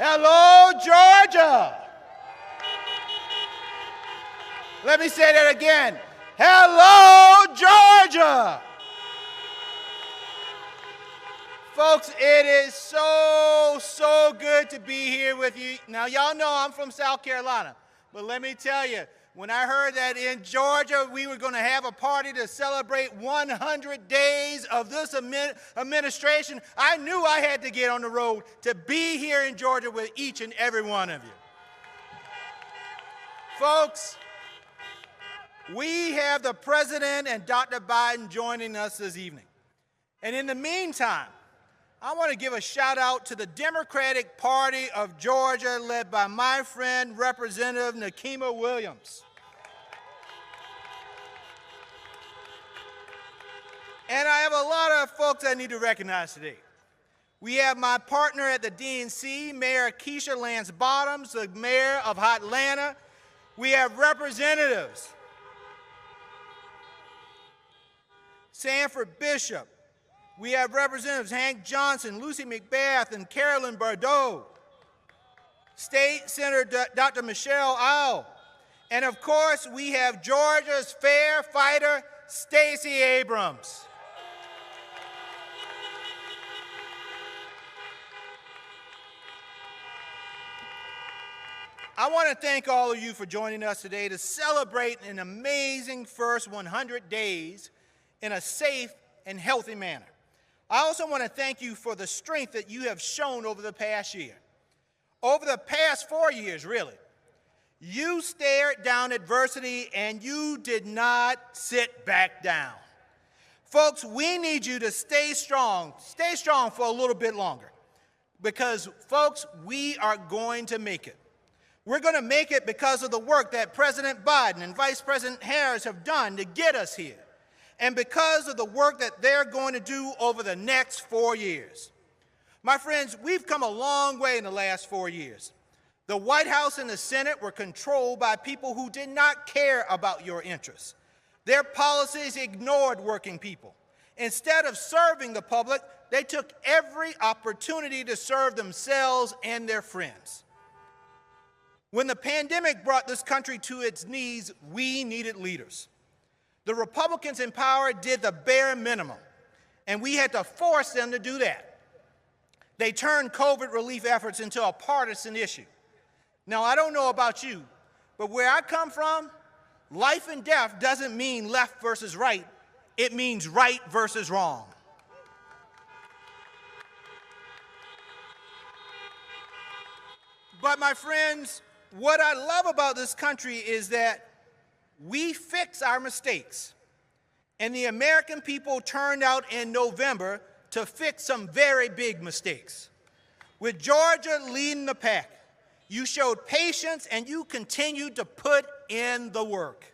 Hello, Georgia. Let me say that again. Hello, Georgia. Folks, it is so good to be here with you. Now, y'all know I'm from South Carolina, but let me tell you, when I heard that in Georgia we were going to have a party to celebrate 100 days of this administration, I knew I had to get on the road to be here in Georgia with each and every one of you. Folks, we have the President and Dr. Biden joining us this evening. And in the meantime, I want to give a shout out to the Democratic Party of Georgia led by my friend, Representative Nikema Williams. And I have a lot of folks I need to recognize today. We have my partner at the DNC, Mayor Keisha Lance Bottoms, the mayor of Atlanta. We have representatives, Sanford Bishop. We have Representatives Hank Johnson, Lucy McBath, and Carolyn Bordeaux. State Senator Dr. Michelle Au. And of course, we have Georgia's fair fighter, Stacey Abrams. I want to thank all of you for joining us today to celebrate an amazing first 100 days in a safe and healthy manner. I also want to thank you for the strength that you have shown over the past year. Over the past 4 years, really. You stared down adversity and you did not sit back down. Folks, we need you to stay strong for a little bit longer. Because, folks, we are going to make it. We're going to make it because of the work that President Biden and Vice President Harris have done to get us here, and because of the work that they're going to do over the next 4 years. My friends, we've come a long way in the last 4 years. The White House and the Senate were controlled by people who did not care about your interests. Their policies ignored working people. Instead of serving the public, they took every opportunity to serve themselves and their friends. When the pandemic brought this country to its knees, we needed leaders. The Republicans in power did the bare minimum, and we had to force them to do that. They turned COVID relief efforts into a partisan issue. Now, I don't know about you, but where I come from, life and death doesn't mean left versus right. It means right versus wrong. But my friends, what I love about this country is that we fix our mistakes. And the American people turned out in November to fix some very big mistakes. With Georgia leading the pack, you showed patience and you continued to put in the work.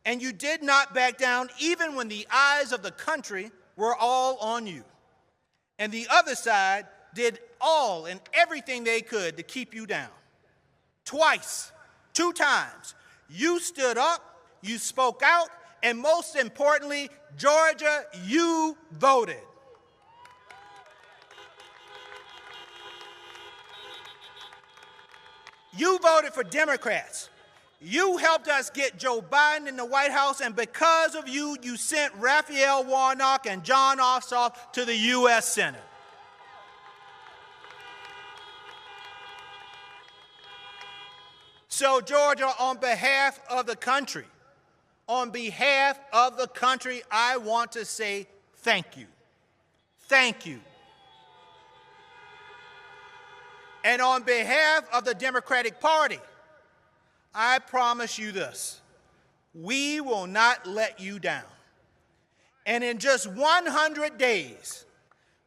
And you did not back down even when the eyes of the country were all on you. And the other side did all and everything they could to keep you down. Twice, 2 times, you stood up, you spoke out, and most importantly, Georgia, you voted. You voted for Democrats. You helped us get Joe Biden in the White House, and because of you, you sent Raphael Warnock and John Ossoff to the U.S. Senate. So, Georgia, on behalf of the country, I want to say thank you. Thank you. And on behalf of the Democratic Party, I promise you this: we will not let you down. And in just 100 days,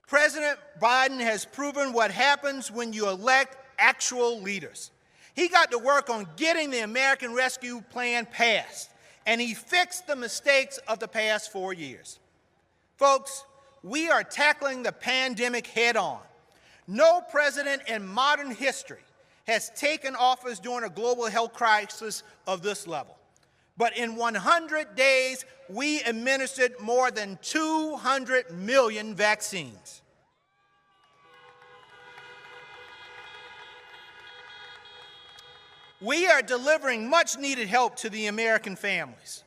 President Biden has proven what happens when you elect actual leaders. He got to work on getting the American Rescue Plan passed, and he fixed the mistakes of the past 4 years. Folks, we are tackling the pandemic head on. No president in modern history has taken office during a global health crisis of this level. But in 100 days, we administered more than 200 million vaccines. We are delivering much-needed help to the American families.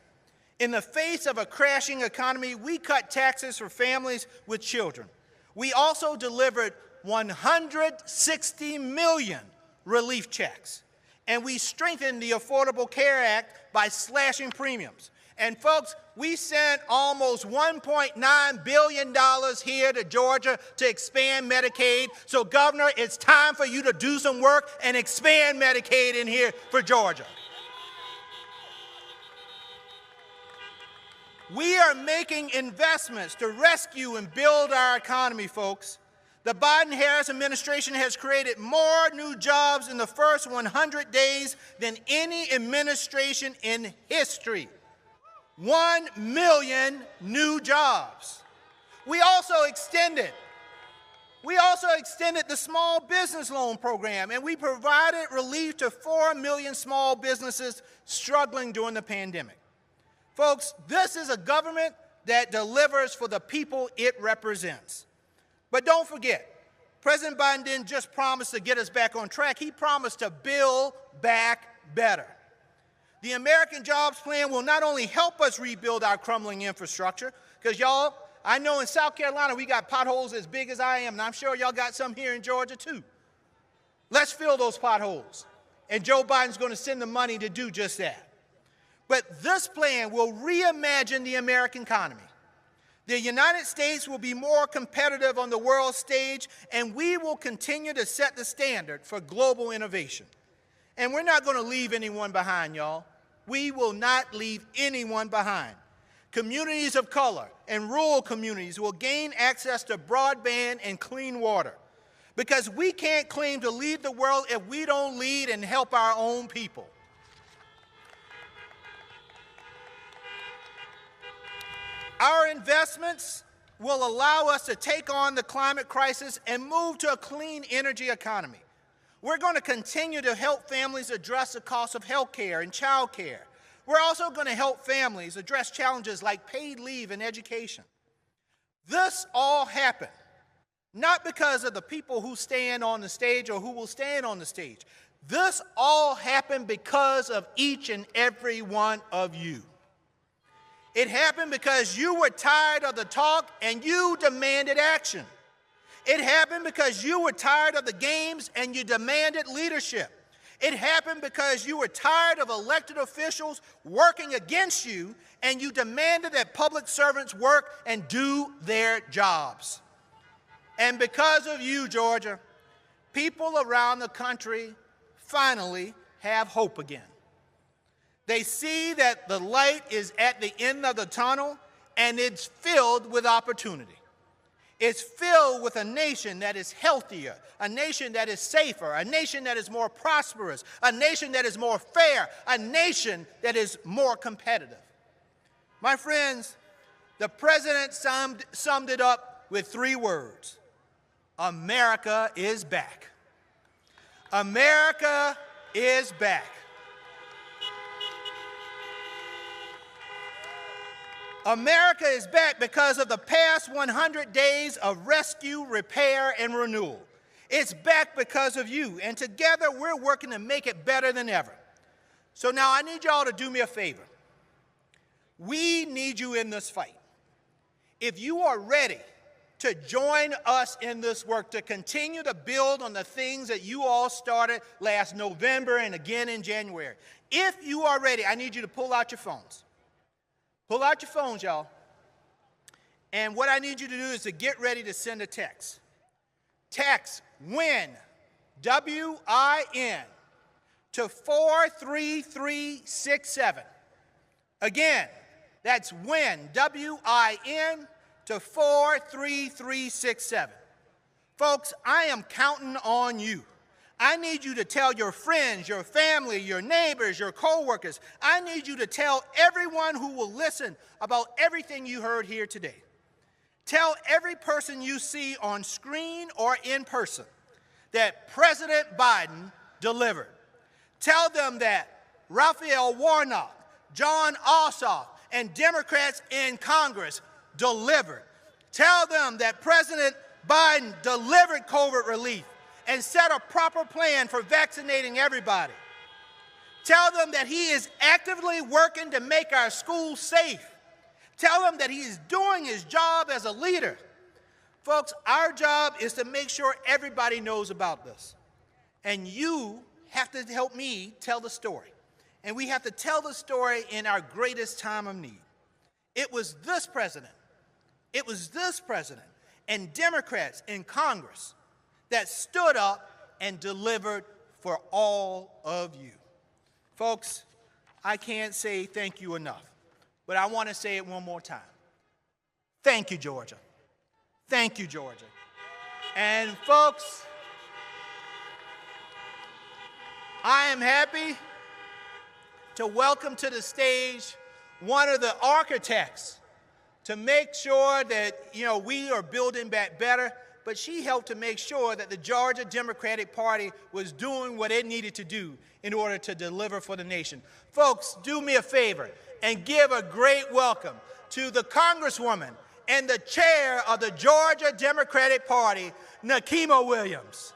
In the face of a crashing economy, we cut taxes for families with children. We also delivered 160 million relief checks. And we strengthened the Affordable Care Act by slashing premiums. And folks, we sent almost $1.9 billion here to Georgia to expand Medicaid. So, Governor, it's time for you to do some work and expand Medicaid in here for Georgia. We are making investments to rescue and build our economy, folks. The Biden-Harris administration has created more new jobs in the first 100 days than any administration in history. 1 million new jobs. We also extended the small business loan program, and we provided relief to 4 million small businesses struggling during the pandemic. Folks, this is a government that delivers for the people it represents. But don't forget, President Biden didn't just promise to get us back on track. He promised to build back better. The American Jobs Plan will not only help us rebuild our crumbling infrastructure, because y'all, I know in South Carolina we got potholes as big as I am, and I'm sure y'all got some here in Georgia too. Let's fill those potholes. And Joe Biden's going to send the money to do just that. But this plan will reimagine the American economy. The United States will be more competitive on the world stage, and we will continue to set the standard for global innovation. And we're not going to leave anyone behind, y'all. We will not leave anyone behind. Communities of color and rural communities will gain access to broadband and clean water, because we can't claim to lead the world if we don't lead and help our own people. Our investments will allow us to take on the climate crisis and move to a clean energy economy. We're going to continue to help families address the cost of health care and child care. We're also going to help families address challenges like paid leave and education. This all happened not because of the people who stand on the stage or who will stand on the stage. This all happened because of each and every one of you. It happened because you were tired of the talk and you demanded action. It happened because you were tired of the games and you demanded leadership. It happened because you were tired of elected officials working against you and you demanded that public servants work and do their jobs. And because of you, Georgia, people around the country finally have hope again. They see that the light is at the end of the tunnel and it's filled with opportunity. It's filled with a nation that is healthier, a nation that is safer, a nation that is more prosperous, a nation that is more fair, a nation that is more competitive. My friends, the president summed it up with 3 words. America is back. America is back. America is back because of the past 100 days of rescue, repair, and renewal. It's back because of you, and together we're working to make it better than ever. So now I need y'all to do me a favor. We need you in this fight. If you are ready to join us in this work, to continue to build on the things that you all started last November and again in January, if you are ready, I need you to pull out your phones. Pull out your phones, y'all. And what I need you to do is to get ready to send a text. Text WIN, W-I-N, to 43367. Again, that's WIN, W-I-N, to 43367. Folks, I am counting on you. I need you to tell your friends, your family, your neighbors, your coworkers. I need you to tell everyone who will listen about everything you heard here today. Tell every person you see on screen or in person that President Biden delivered. Tell them that Raphael Warnock, John Ossoff, and Democrats in Congress delivered. Tell them that President Biden delivered COVID relief and set a proper plan for vaccinating everybody. Tell them that he is actively working to make our schools safe. Tell them that he is doing his job as a leader. Folks, our job is to make sure everybody knows about this. And you have to help me tell the story. And we have to tell the story in our greatest time of need. It was this president and Democrats in Congress that stood up and delivered for all of you. Folks, I can't say thank you enough, but I want to say it one more time. Thank you, Georgia. Thank you, Georgia. And folks, I am happy to welcome to the stage one of the architects to make sure that, we are building back better, but she helped to make sure that the Georgia Democratic Party was doing what it needed to do in order to deliver for the nation. Folks, do me a favor and give a great welcome to the Congresswoman and the chair of the Georgia Democratic Party, Nikema Williams.